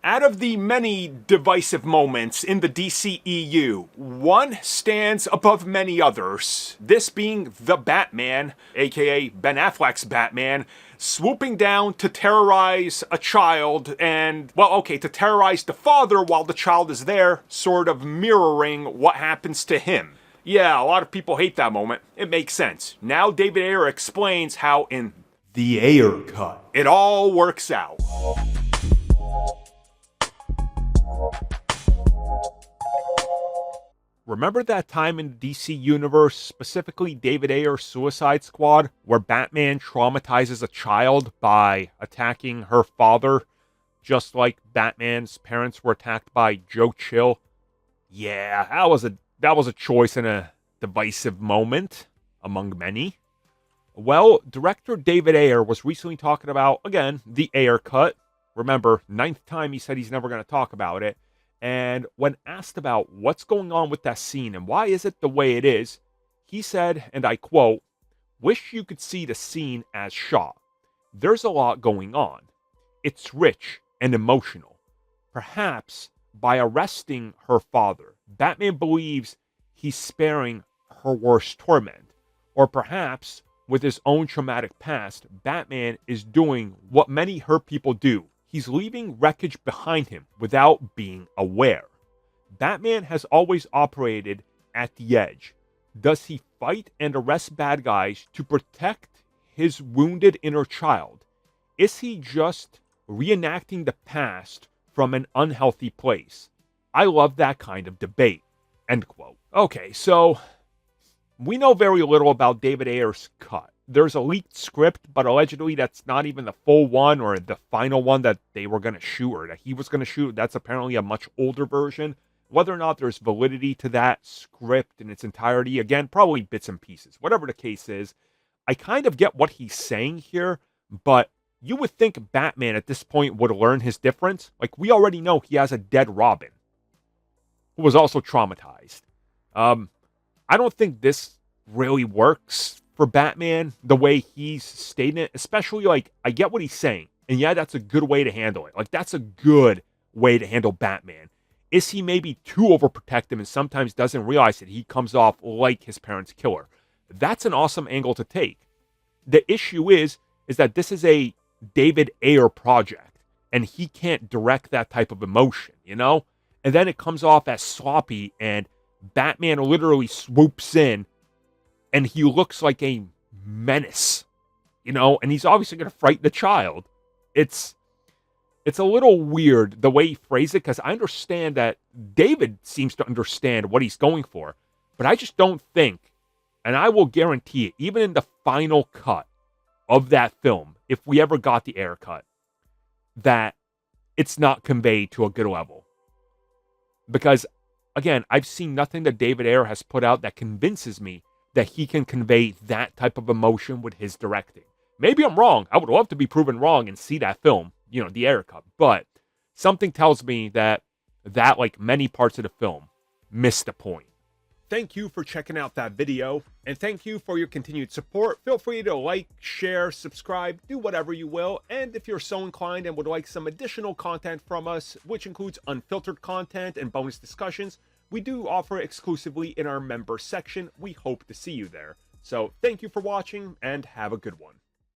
Out of the many divisive moments in the DCEU, one stands above many others. This being the Batman, aka Ben Affleck's Batman, swooping down to terrorize a child and, well, okay, to terrorize the father while the child is there, sort of mirroring what happens to him. Yeah, a lot of people hate that moment. It makes sense. Now David Ayer explains how in the Ayer cut, it all works out. Remember that time in the DC Universe, specifically David Ayer's Suicide Squad, where Batman traumatizes a child by attacking her father, just like Batman's parents were attacked by Joe Chill? Yeah, that was a choice and a divisive moment, among many. Well, director David Ayer was recently talking about, again, the Ayer cut. Remember, 9th time he said he's never going to talk about it. And when asked about what's going on with that scene and why is it the way it is, he said, and I quote, "Wish you could see the scene as shot. There's a lot going on. It's rich and emotional. Perhaps by arresting her father, Batman believes he's sparing her worst torment. Or perhaps, with his own traumatic past, Batman is doing what many hurt people do. He's leaving wreckage behind him without being aware. Batman has always operated at the edge. Does he fight and arrest bad guys to protect his wounded inner child? Is he just reenacting the past from an unhealthy place? I love that kind of debate." End quote. Okay, so we know very little about David Ayer's cut. There's a leaked script, but allegedly that's not even the full one or the final one that they were going to shoot or that he was going to shoot. That's apparently a much older version. Whether or not there's validity to that script in its entirety, again, probably bits and pieces. Whatever the case is, I kind of get what he's saying here, but you would think Batman at this point would learn his difference. Like, we already know he has a dead Robin who was also traumatized. I don't think this really works for Batman the way he's stating it, especially, like, I get what he's saying. And yeah, that's a good way to handle it. Like, that's a good way to handle Batman. Is he maybe too overprotective and sometimes doesn't realize that he comes off like his parents' killer? That's an awesome angle to take. The issue is that this is a David Ayer project, and he can't direct that type of emotion, you know? And then it comes off as sloppy, and Batman literally swoops in, and he looks like a menace, you know? And he's obviously going to frighten the child. It's a little weird the way he phrased it, because I understand that David seems to understand what he's going for, but I just don't think, and I will guarantee it, even in the final cut of that film, if we ever got the Ayer cut, that it's not conveyed to a good level. Because, again, I've seen nothing that David Ayer has put out that convinces me that he can convey that type of emotion with his directing. Maybe I'm wrong. I would love to be proven wrong and see that film, you know, the Ayer cut. But something tells me that, like many parts of the film, missed the point. Thank you for checking out that video, and thank you for your continued support. Feel free to like, share, subscribe, do whatever you will, and if you're so inclined and would like some additional content from us, which includes unfiltered content and bonus discussions, we do offer exclusively in our member section. We hope to see you there. So thank you for watching, and have a good one.